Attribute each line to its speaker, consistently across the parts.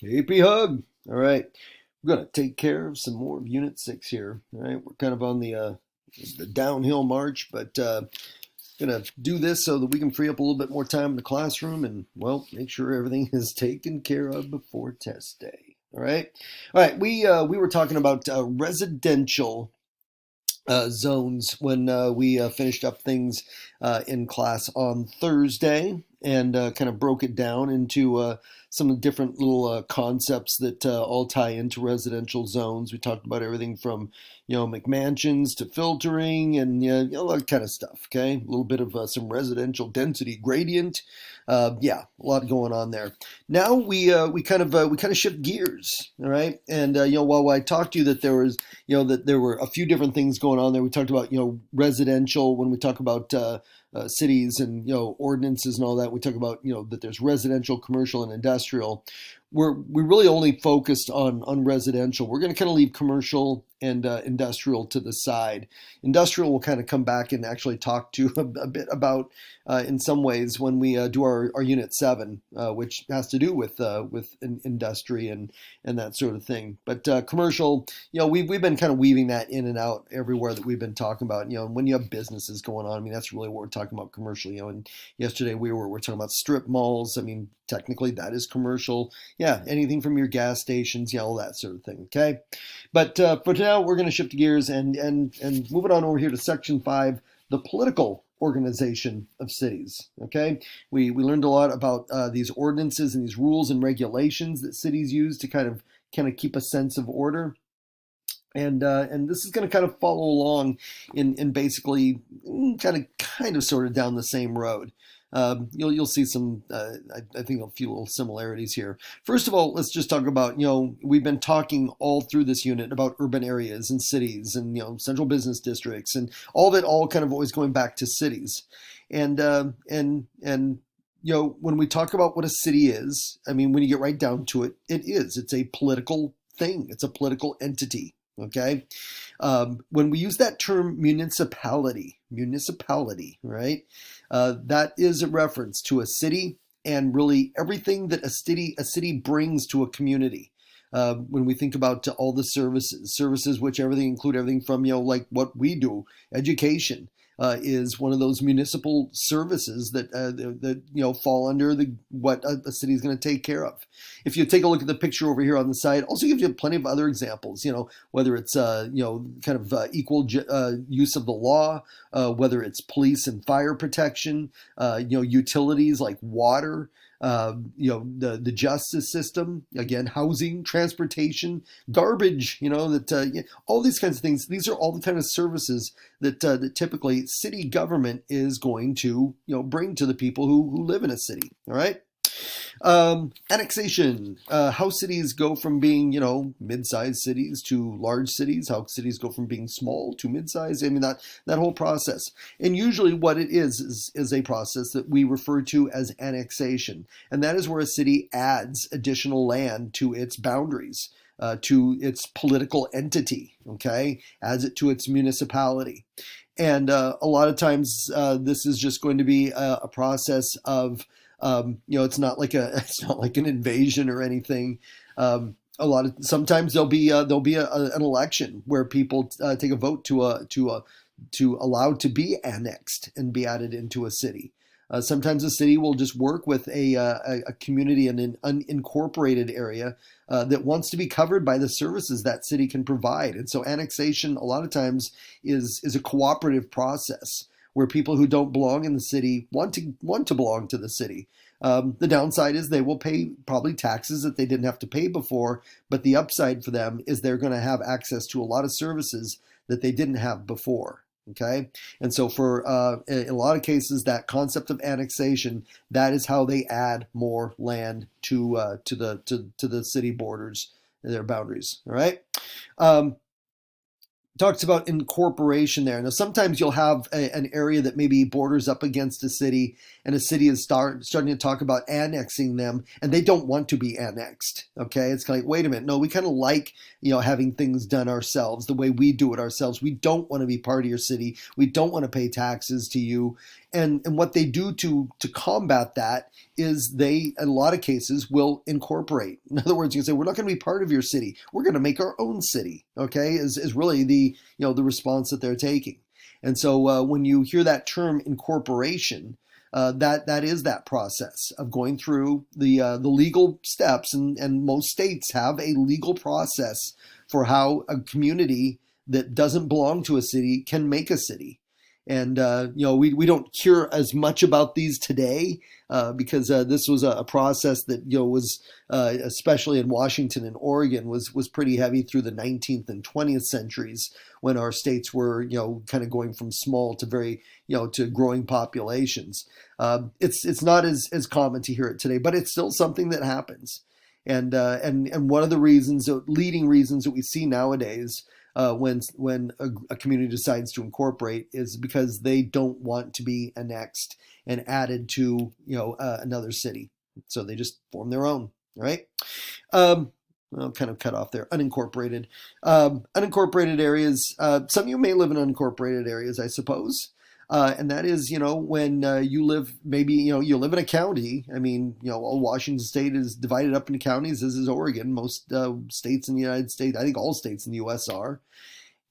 Speaker 1: APHUG. All right. We're going to take care of some more of Unit 6 here. All right. We're kind of on the downhill march, but going to do this so that we can free up a little bit more time in the classroom and, well, make sure everything is taken care of before test day. All right. All right. We were talking about residential zones when we finished up things in class on Thursday and kind of broke it down into some different little concepts that all tie into residential zones. We talked about everything from, McMansions to filtering and all that kind of stuff. Okay, a little bit of some residential density gradient. Yeah, a lot going on there. Now we kind of shift gears. All right, and while I talked to you that there was that there were a few different things going on there. We talked about residential when we talk about cities and ordinances and all that. We talk about that there's residential, commercial, and industrial. We really only focused on residential. We're going to kind of leave commercial and industrial to the side. Industrial will kind of come back and actually talk to a bit about in some ways when we do our Unit 7, which has to do with industry and that sort of thing. But commercial, we've been kind of weaving that in and out everywhere that we've been talking about. When you have businesses going on, I mean, that's really what we're talking about commercial. And yesterday we're talking about strip malls. I mean, technically that is commercial. Yeah, anything from your gas stations, all that sort of thing. Okay, but for now we're going to shift gears and move it on over here to Section 5, the political organization of cities. Okay, we learned a lot about these ordinances and these rules and regulations that cities use to kind of keep a sense of order. And this is going to kind of follow along in basically kind of sort of down the same road. You'll see some I think a few little similarities here. First of all, let's just talk about we've been talking all through this unit about urban areas and cities and central business districts and all of it, all kind of always going back to cities. And when we talk about what a city is, I mean, when you get right down to it, it's a political thing. It's a political entity. Okay, when we use that term municipality, right? That is a reference to a city and really everything that a city brings to a community. When we think about all the services, which include everything from like what we do, education. Is one of those municipal services that fall under what a city is going to take care of. If you take a look at the picture over here on the side, also gives you plenty of other examples. Whether it's equal use of the law, whether it's police and fire protection, utilities like water. The justice system, again, housing, transportation, garbage, all these kinds of things. These are all the kind of services that typically city government is going to, bring to the people who live in a city. All right. Annexation, how cities go from being, mid-sized cities to large cities, how cities go from being small to mid-sized. I mean, that whole process. And usually what it is a process that we refer to as annexation. And that is where a city adds additional land to its boundaries, to its political entity, okay, adds it to its municipality. And a lot of times this is just going to be a process of it's not like an invasion or anything. Sometimes there'll be an election where people take a vote to allow to be annexed and be added into a city. Sometimes a city will just work with a community in an unincorporated area that wants to be covered by the services that city can provide. And so annexation a lot of times is a cooperative process where people who don't belong in the city want to belong to the city. The downside is they will pay probably taxes that they didn't have to pay before, but the upside for them is they're going to have access to a lot of services that they didn't have before. Okay, and so for in a lot of cases, that concept of annexation, that is how they add more land to the city borders, their boundaries. All right. Talks about incorporation there. Now, sometimes you'll have an area that maybe borders up against a city, and a city is starting to talk about annexing them, and they don't want to be annexed. Okay, it's kind of like, wait a minute, no, we kind of like having things done ourselves, the way we do it ourselves. We don't want to be part of your city. We don't want to pay taxes to you, And what they do to combat that is they, in a lot of cases, will incorporate. In other words, you can say, we're not going to be part of your city. We're going to make our own city. Okay, is really the the response that they're taking. And so when you hear that term incorporation, that is that process of going through the legal steps, and most states have a legal process for how a community that doesn't belong to a city can make a city. And we don't hear as much about these today because this was a process that was especially in Washington and Oregon was pretty heavy through the 19th and 20th centuries, when our states were kind of going from small to very to growing populations. It's not as common to hear it today, but it's still something that happens. And one of the leading reasons that we see nowadays when a community decides to incorporate is because they don't want to be annexed and added to another city, so they just form their own. Right? I'll kind of cut off there. Unincorporated areas. Some of you may live in unincorporated areas, I suppose. And that is, when you live, maybe, you live in a county. I mean, all Washington state is divided up into counties, as is Oregon. Most states in the United States, I think all states in the U.S. are.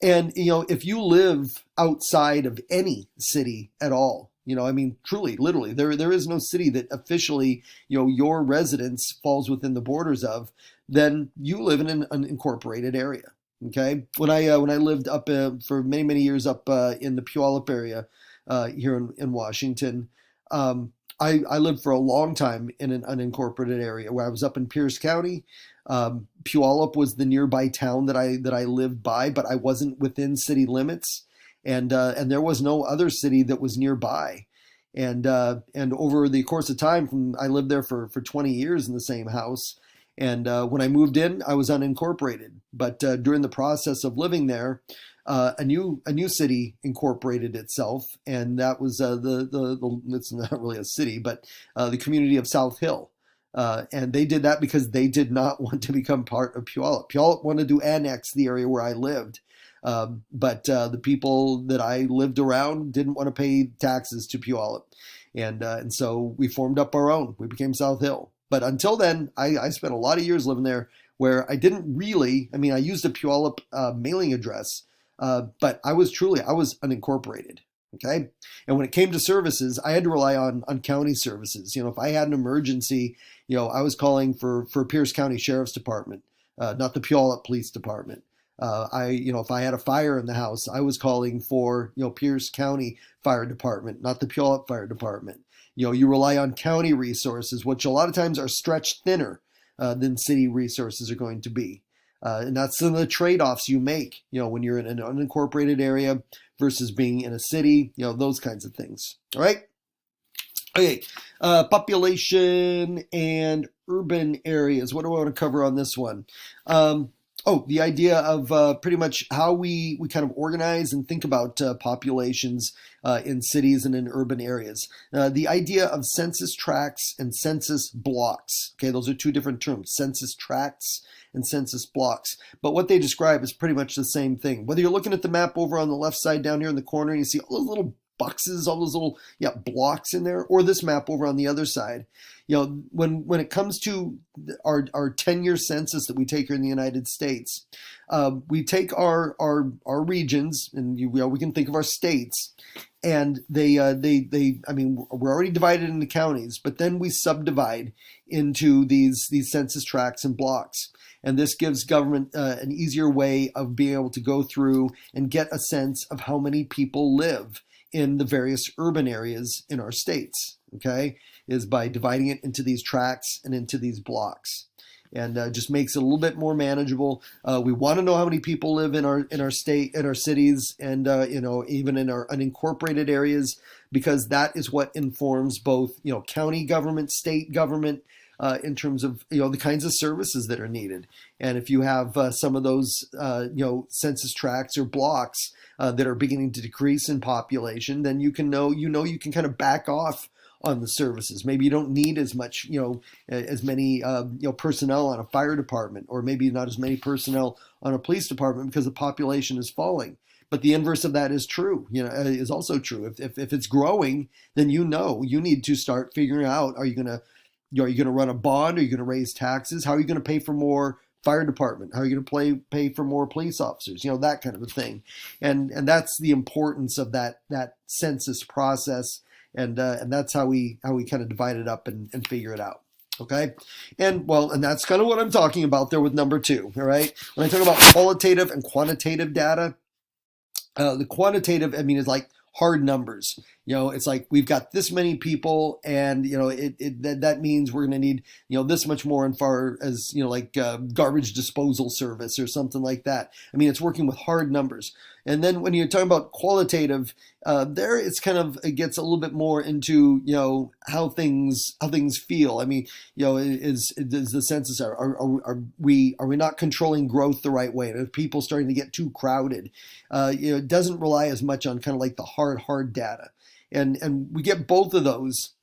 Speaker 1: And, if you live outside of any city at all, I mean, truly, literally, there is no city that officially, your residence falls within the borders of, then you live in an unincorporated area. Okay. When I lived up for many, many years up in the Puyallup area, here in Washington. I lived for a long time in an unincorporated area where I was up in Pierce County. Puyallup was the nearby town that I lived by, but I wasn't within city limits, and there was no other city that was nearby. And over the course of time, I lived there for 20 years in the same house. And when I moved in, I was unincorporated. But during the process of living there, a new city incorporated itself, and that was it's not really a city, but the community of South Hill. And they did that because they did not want to become part of Puyallup. Puyallup wanted to annex the area where I lived, but the people that I lived around didn't want to pay taxes to Puyallup, and so we formed up our own. We became South Hill. But until then, I spent a lot of years living there where I didn't really. I mean, I used a Puyallup mailing address. But I was unincorporated. Okay. And when it came to services, I had to rely on county services. If I had an emergency, I was calling for Pierce County Sheriff's Department, not the Puyallup Police Department. If I had a fire in the house, I was calling for, Pierce County Fire Department, not the Puyallup Fire Department. You rely on county resources, which a lot of times are stretched thinner than city resources are going to be. And that's some of the trade-offs you make, when you're in an unincorporated area versus being in a city, those kinds of things. All right. Okay. Population and urban areas. What do I want to cover on this one? The idea of pretty much how we kind of organize and think about populations in cities and in urban areas. The idea of census tracts and census blocks. Okay, those are two different terms, census tracts and census blocks. But what they describe is pretty much the same thing. Whether you're looking at the map over on the left side down here in the corner and you see all those little boxes, all those little blocks in there, or this map over on the other side. When it comes to our 10-year census that we take here in the United States, we take our regions, and we can think of our states, and they I mean, we're already divided into counties, but then we subdivide into these census tracts and blocks. And this gives government an easier way of being able to go through and get a sense of how many people live in the various urban areas in our states, okay, is by dividing it into these tracts and into these blocks. And just makes it a little bit more manageable. We want to know how many people live in our state, in our cities, and even in our unincorporated areas, because that is what informs both county government, state government, in terms of the kinds of services that are needed. And if you have some of those census tracts or blocks that are beginning to decrease in population, then you can you can kind of back off on the services. Maybe you don't need as much, as many, personnel on a fire department, or maybe not as many personnel on a police department because the population is falling. But the inverse of that is true, is also true. If it's growing, then you need to start figuring out, are you going to run a bond? Are you going to raise taxes? How are you going to pay for more fire department? How are you going to pay for more police officers? That kind of a thing. And that's the importance of that census process. And that's how we kind of divide it up and figure it out. Okay. And that's kind of what I'm talking about there with number 2. All right. When I talk about qualitative and quantitative data, the quantitative, is like hard numbers. It's like we've got this many people, and that means we're going to need this much more as far as garbage disposal service or something like that. It's working with hard numbers. And then when you're talking about qualitative, there it gets a little bit more into how things feel. Is the census, are we not controlling growth the right way? Are people starting to get too crowded? It doesn't rely as much on kind of like the hard data. And we get both of those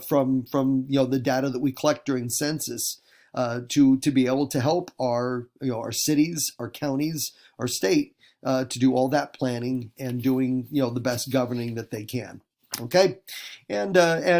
Speaker 1: from the data that we collect during census to be able to help our cities, our counties, our state to do all that planning and doing the best governing that they can. Okay, and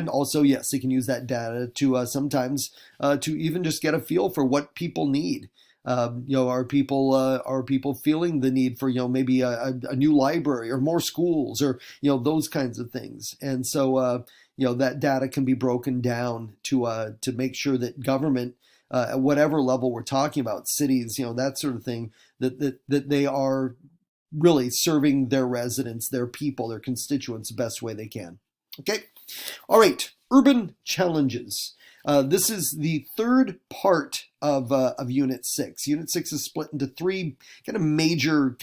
Speaker 1: also, yes, they can use that data to sometimes to even just get a feel for what people need. Are people feeling the need for maybe a new library or more schools or those kinds of things? And so that data can be broken down to make sure that government at whatever level we're talking about, cities, that sort of thing, that they are really serving their residents, their people, their constituents the best way they can. Okay, all right, urban challenges. This is the third part of Unit 6. Unit 6 is split into 3 kind of major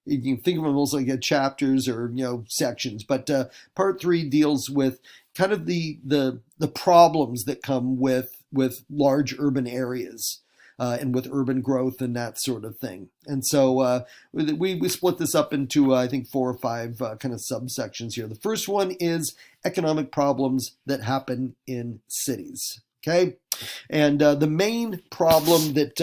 Speaker 1: you can think of them almost like chapters or sections. But part 3 deals with kind of the problems that come with large urban areas and with urban growth and that sort of thing. And so we split this up into I think 4 or 5 kind of subsections here. The first one is economic problems that happen in cities. Okay, and the main problem that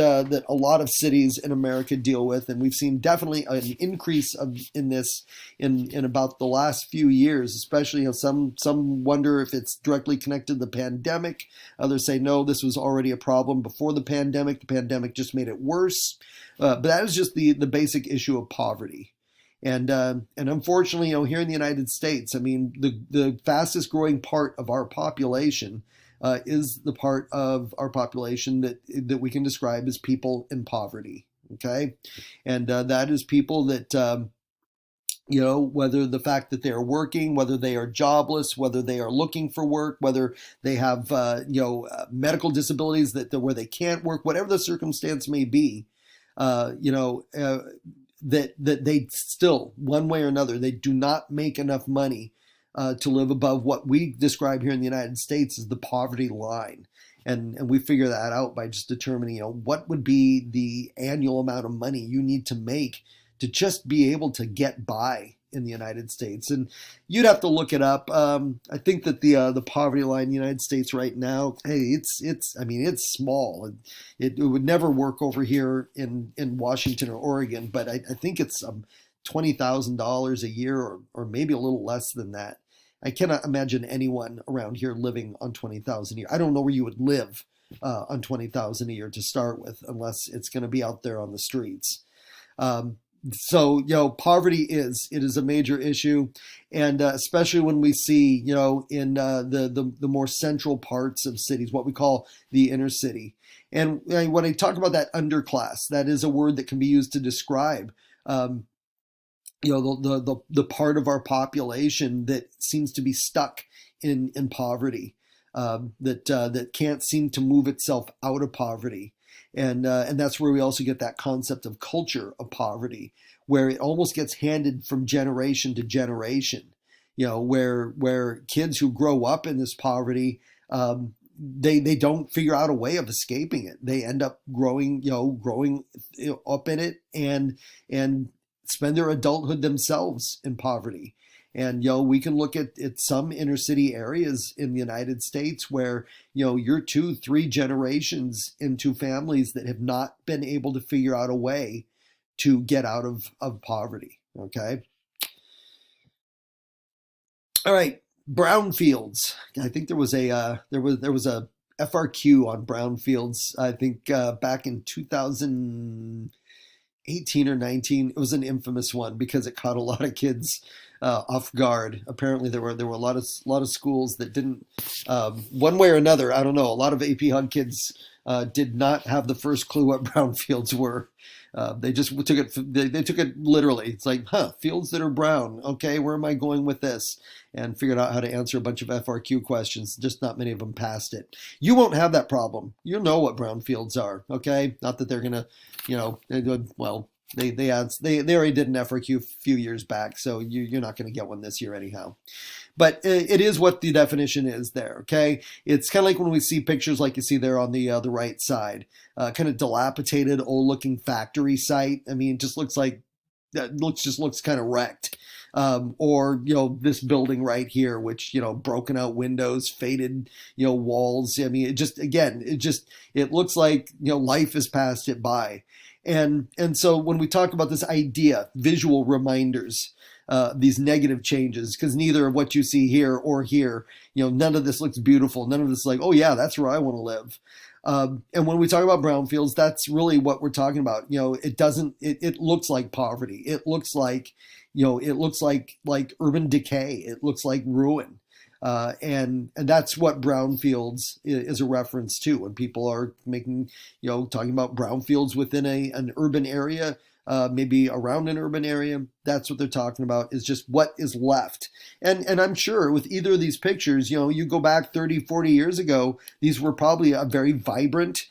Speaker 1: a lot of cities in America deal with, and we've seen definitely an increase in this in about the last few years, especially some wonder if it's directly connected to the pandemic. Others say no, this was already a problem before the pandemic. The pandemic just made it worse. But that is just the basic issue of poverty. And unfortunately, here in the United States, the fastest growing part of our population is the part of our population that we can describe as people in poverty. Okay, and that is people that whether the fact that they are working, whether they are jobless, whether they are looking for work, whether they have medical disabilities where they can't work, whatever the circumstance may be, that they still, one way or another, they do not make enough money to live above what we describe here in the United States as the poverty line. And we figure that out by just determining, what would be the annual amount of money you need to make to just be able to get by in the United States. And you'd have to look it up. I think that the poverty line in the United States right now, hey, it's small. It would never work over here in Washington or Oregon, but I think it's $20,000 a year or maybe a little less than that. I cannot imagine anyone around here living on $20,000 a year. I don't know where you would live on $20,000 a year to start with, unless it's going to be out there on the streets. So poverty is a major issue, and especially when we see in the more central parts of cities, what we call the inner city. And when I talk about that underclass, that is a word that can be used to describe the part of our population that seems to be stuck in poverty, that can't seem to move itself out of poverty. And that's where we also get that concept of culture of poverty, where it almost gets handed from generation to generation, where kids who grow up in this poverty, they don't figure out a way of escaping it. They end up growing up in it and spend their adulthood themselves in poverty. And we can look at some inner city areas in the United States where you're 2-3 generations into families that have not been able to figure out a way to get out of poverty. Okay. All right. Brownfields. I think there was a FRQ on brownfields. I think back in 2018 or 19. It was an infamous one because it caught a lot of kids off guard. Apparently, there were a lot of schools that didn't, one way or another. I don't know. A lot of APHUG kids did not have the first clue what brownfields were. They just took it. They took it literally. It's like, fields that are brown. Okay, where am I going with this? And figured out how to answer a bunch of FRQ questions. Just not many of them passed it. You won't have that problem. You'll know what brownfields are. Okay, not that they're gonna, well, they already did an FRQ a few years back, so you're not going to get one this year anyhow. But it is what the definition is there. Okay, it's kind of like when we see pictures like you see there on the right side, kind of dilapidated, old-looking factory site. I mean, it just looks like looks kind of wrecked. Or this building right here, which broken out windows, faded walls. I mean, it looks like life has passed it by. And so when we talk about this idea, visual reminders, these negative changes, because neither of what you see here or here, none of this looks beautiful. None of this is like, oh yeah, that's where I want to live. And when we talk about brownfields, that's really what we're talking about. It looks like poverty. It looks like, like urban decay. It looks like ruin. And that's what brownfields is a reference to when people are making, talking about brownfields within an urban area, maybe around an urban area. That's what they're talking about, is just what is left. And I'm sure with either of these pictures, you go back 30, 40 years ago, these were probably a very vibrant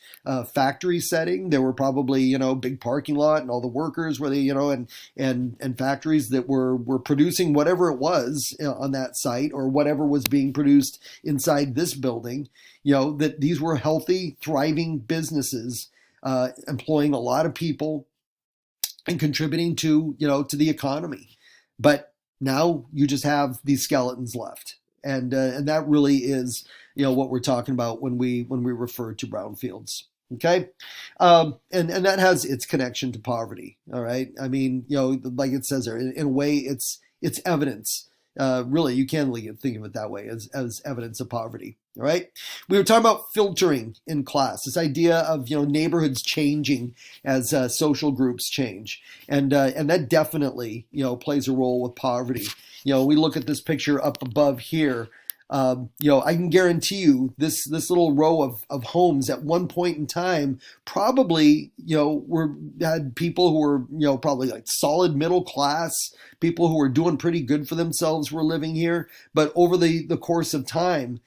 Speaker 1: factory setting. There were probably, big parking lot and all the workers where they, and factories that were producing whatever it was on that site, or whatever was being produced inside this building, that these were healthy, thriving businesses, employing a lot of people and contributing to the economy. But now you just have these skeletons left, and that really is what we're talking about when we refer to brownfields. Okay, and that has its connection to poverty. All right, I mean, like it says there, in a way, it's evidence. Really, you can think of it that way, as evidence of poverty. All right. We were talking about filtering in class, this idea of neighborhoods changing as social groups change, and that definitely plays a role with poverty. We look at this picture up above here. I can guarantee you this little row of homes at one point in time probably had people who were probably like solid middle class, people who were doing pretty good for themselves were living here. But over the course of time,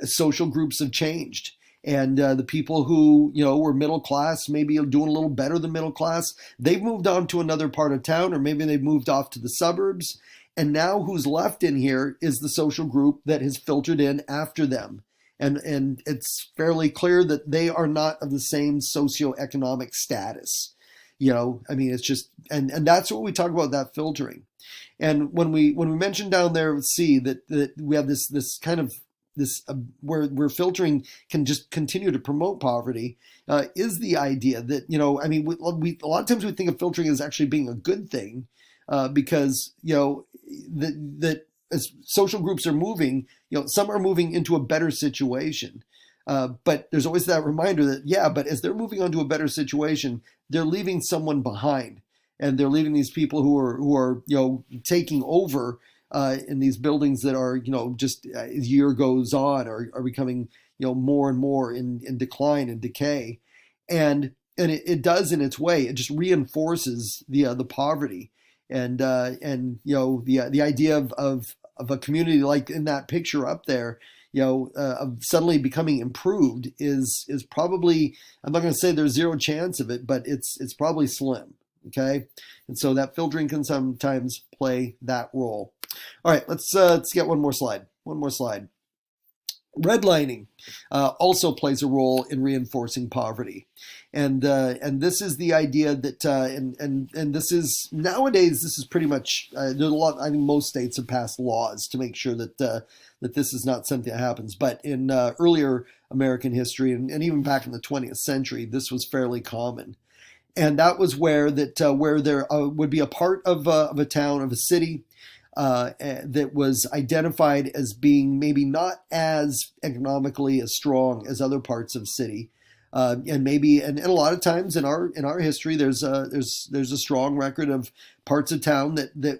Speaker 1: social groups have changed. And the people who, were middle class, maybe doing a little better than middle class, they've moved on to another part of town, or maybe they've moved off to the suburbs. And now who's left in here is the social group that has filtered in after them. And it's fairly clear that they are not of the same socioeconomic status. I mean, it's just, and that's what we talk about, that filtering. And when we mention down there, see that we have this kind of where filtering can just continue to promote poverty, is the idea that, I mean, we a lot of times we think of filtering as actually being a good thing, because, that as social groups are moving, some are moving into a better situation. But there's always that reminder that, but as they're moving on to a better situation, they're leaving someone behind, and they're leaving these people who are taking over in these buildings that are, just as year goes on, are becoming, more and more in decline and decay. And it does in its way. It just reinforces the poverty. And the idea of a community like in that picture up there, of suddenly becoming improved is probably, I'm not going to say there's zero chance of it, but it's probably slim. Okay, and so that filtering can sometimes play that role. All right, let's get one more slide. Redlining also plays a role in reinforcing poverty, and this is the idea that and this is nowadays, this is pretty much there's a lot. I think most states have passed laws to make sure that this is not something that happens. But in earlier American history, and even back in the 20th century, this was fairly common. and that was where there would be a part of a town, of a city, that was identified as being maybe not as economically as strong as other parts of the city. And maybe, and a lot of times in our history, there's a strong record of parts of town that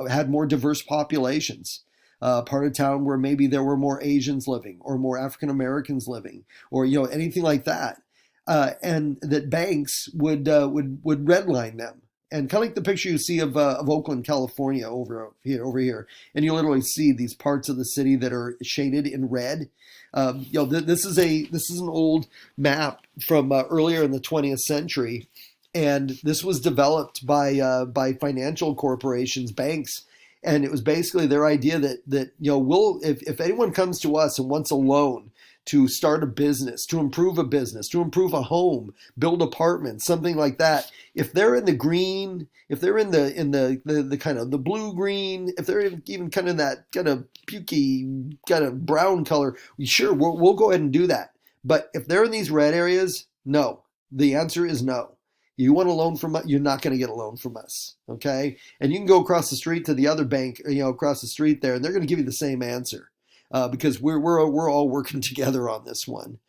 Speaker 1: had more diverse populations. Part of town where maybe there were more Asians living, or more African Americans living, or anything like that, and that banks would redline them. And kind of like the picture you see of Oakland, California, over here, and you literally see these parts of the city that are shaded in red. This is an old map from earlier in the 20th century, and this was developed by financial corporations, banks, and it was basically their idea that if anyone comes to us and wants a loan to start a business, to improve a home, build apartments, something like that. If they're in the green, if they're in the kind of the blue green, if they're even kind of that kind of pukey kind of brown color, sure, we'll go ahead and do that. But if they're in these red areas, no. The answer is no. You want a loan from us, you're not going to get a loan from us, okay? And you can go across the street to the other bank, across the street there, and they're going to give you the same answer. Because we're all working together on this one.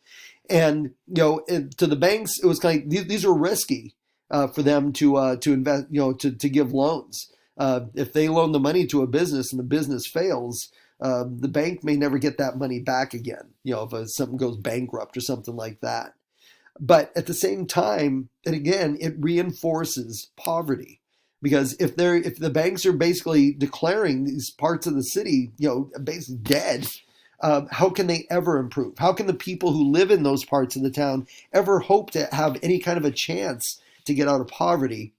Speaker 1: And to the banks, it was kind of, these were risky for them to invest, to give loans. If they loan the money to a business and the business fails, the bank may never get that money back again. If something goes bankrupt or something like that. But at the same time, and again, it reinforces poverty. Because if the banks are basically declaring these parts of the city, basically dead, how can they ever improve? How can the people who live in those parts of the town ever hope to have any kind of a chance to get out of poverty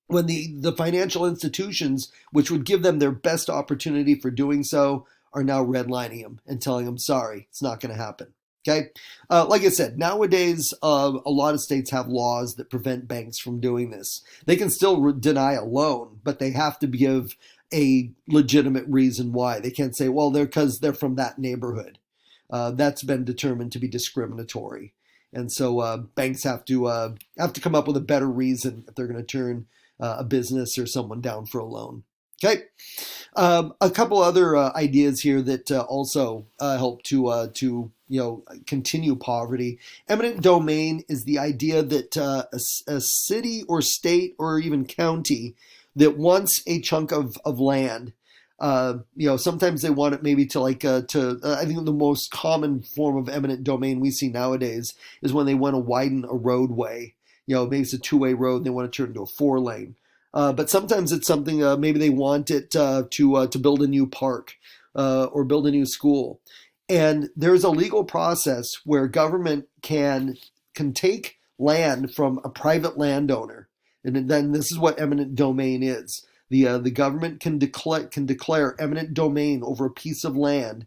Speaker 1: when the financial institutions, which would give them their best opportunity for doing so, are now redlining them and telling them, sorry, it's not going to happen. Okay, like I said, nowadays a lot of states have laws that prevent banks from doing this. They can still deny a loan, but they have to give a legitimate reason why. They can't say, well, because they're from that neighborhood. That's been determined to be discriminatory, and so banks have to come up with a better reason if they're going to turn a business or someone down for a loan. Okay. A couple other ideas here that also help to continue poverty. Eminent domain is the idea that a city or state or even county that wants a chunk of land. Sometimes they want it maybe to I think the most common form of eminent domain we see nowadays is when they want to widen a roadway. Maybe it's a two-way road and they want to turn it into a four-lane. But sometimes it's something, maybe they want it to build a new park or build a new school. And there's a legal process where government can take land from a private landowner. And then this is what eminent domain is. The government can declare eminent domain over a piece of land,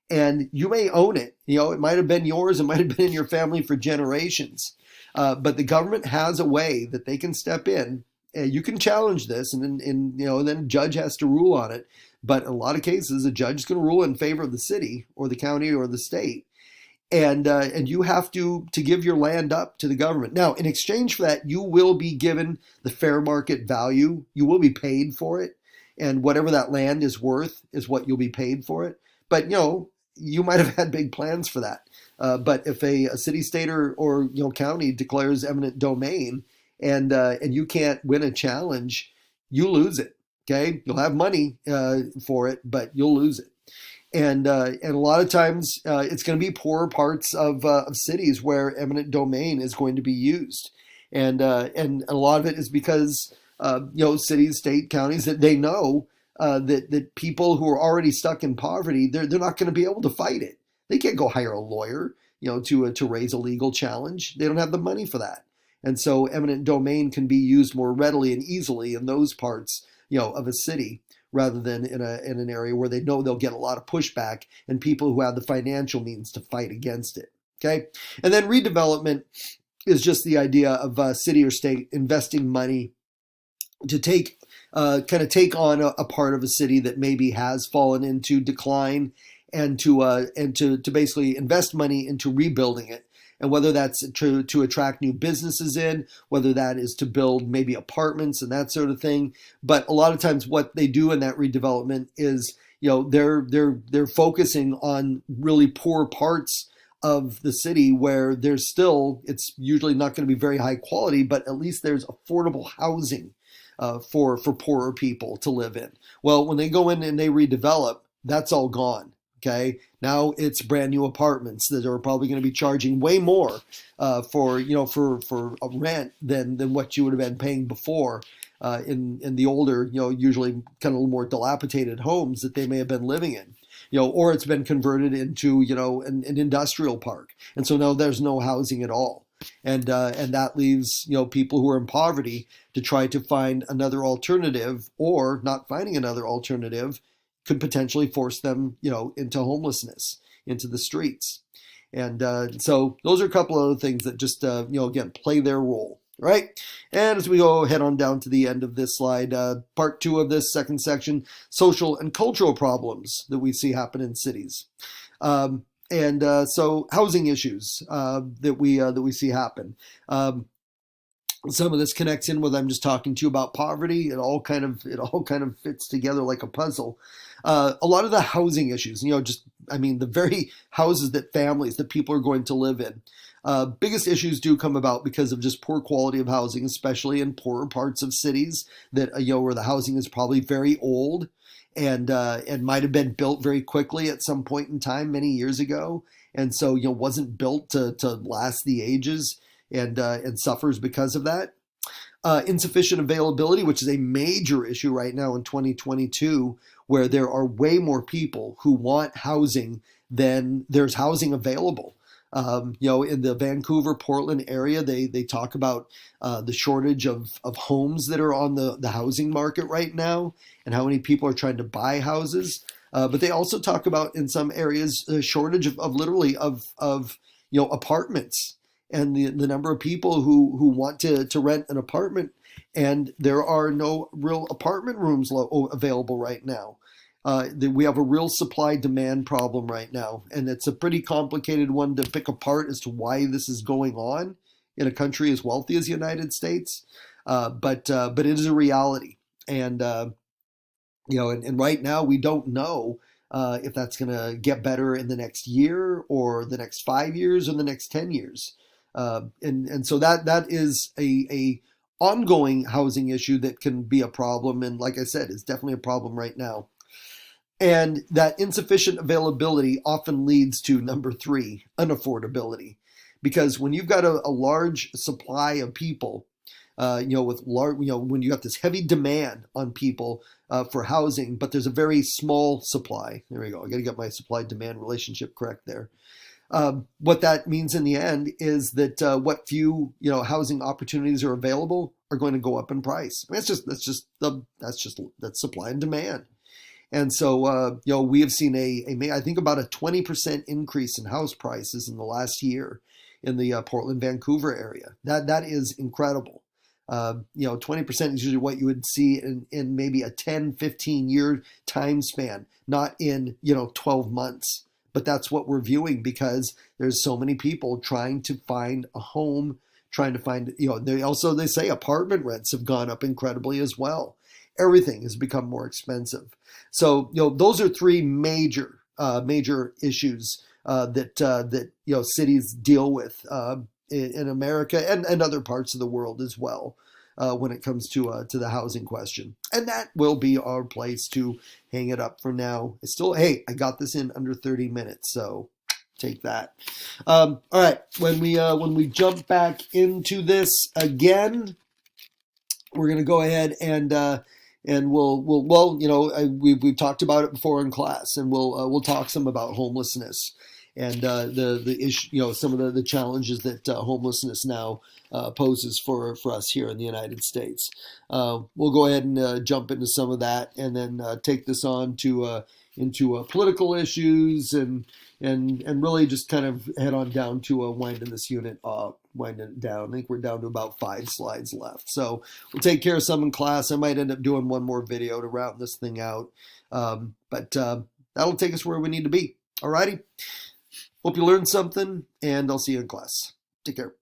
Speaker 1: and you may own it. It might have been yours, it might have been in your family for generations. But the government has a way that they can step in. You can challenge this, and then a judge has to rule on it. But in a lot of cases, a judge is going to rule in favor of the city or the county or the state, and you have to give your land up to the government. Now, in exchange for that, you will be given the fair market value. You will be paid for it, and whatever that land is worth is what you'll be paid for it. But you might have had big plans for that. But if a city, state, or county declares eminent domain, and you can't win a challenge, you lose it. Okay, you'll have money for it, but you'll lose it. And a lot of times it's going to be poorer parts of cities where eminent domain is going to be used, and a lot of it is because cities, state, counties, that they know that people who are already stuck in poverty, they're not going to be able to fight it. They can't go hire a lawyer to raise a legal challenge. They don't have the money for that. And so eminent domain can be used more readily and easily in those parts, of a city, rather than in an area where they know they'll get a lot of pushback and people who have the financial means to fight against it. Okay, and then redevelopment is just the idea of a city or state investing money to take on a part of a city that maybe has fallen into decline, and to basically invest money into rebuilding it. and whether that's to attract new businesses in, whether that is to build maybe apartments and that sort of thing. But a lot of times what they do in that redevelopment is, they're focusing on really poor parts of the city where it's usually not going to be very high quality, but at least there's affordable housing for poorer people to live in. Well, when they go in and they redevelop, that's all gone. Okay, now it's brand new apartments that are probably going to be charging way more for a rent than what you would have been paying before in the older, usually kind of a little more dilapidated homes that they may have been living in. Or it's been converted into an industrial park, and so now there's no housing at all, and that leaves people who are in poverty to try to find another alternative, or not finding another alternative could potentially force them, into homelessness, into the streets. And so those are a couple of other things that just, again, play their role, right? And as we go head on down to the end of this slide, part 2 of this second section, social and cultural problems that we see happen in cities. So housing issues that we see happen. Some of this connects in with I'm just talking to you about poverty. It all kind of fits together like a puzzle. A lot of the housing issues, the very houses that people are going to live in. Biggest issues do come about because of just poor quality of housing, especially in poorer parts of cities that where the housing is probably very old and might have been built very quickly at some point in time many years ago, and so wasn't built to last the ages. And suffers because of that. Insufficient availability, which is a major issue right now in 2022, where there are way more people who want housing than there's housing available. In the Vancouver, Portland area, they talk about the shortage of homes that are on the housing market right now, and how many people are trying to buy houses. But they also talk about, in some areas, a shortage of literally apartments, and the number of people who want to rent an apartment, and there are no real apartment rooms available right now. We have a real supply-demand problem right now, and it's a pretty complicated one to pick apart as to why this is going on in a country as wealthy as the United States. But it is a reality, and and right now we don't know if that's going to get better in the next year, or the next 5 years, or the next 10 years. And so that is a ongoing housing issue that can be a problem, and like I said, is definitely a problem right now. And that insufficient availability often leads to number 3, unaffordability, because when you've got a large supply of people, when you have this heavy demand on people for housing, but there's a very small supply. There we go. I got to get my supply-demand relationship correct there. What that means in the end is that what few housing opportunities are available are going to go up in price. I mean, that's supply and demand. And so we have seen I think about a 20% increase in house prices in the last year in the Portland, Vancouver area. That is incredible. 20% is usually what you would see in maybe a 10, 15 year time span, not in 12 months. But that's what we're viewing, because there's so many people trying to find a home, trying to find, they say apartment rents have gone up incredibly as well. Everything has become more expensive. So, those are 3 major issues that cities deal with in America and other parts of the world as well. When it comes to the housing question. And that will be our place to hang it up for now. I got this in under 30 minutes, so take that. All right, when we jump back into this again, we're going to go ahead and we've talked about it before in class, and we'll talk some about homelessness and the issue, some of the challenges that homelessness now poses for us here in the United States. We'll go ahead and jump into some of that, and then take this on to into political issues, and really just kind of head on down to winding this unit up, winding it down. I think we're down to about 5 slides left. So we'll take care of some in class. I might end up doing one more video to round this thing out, but that'll take us where we need to be. Alrighty. Hope you learned something, and I'll see you in class. Take care.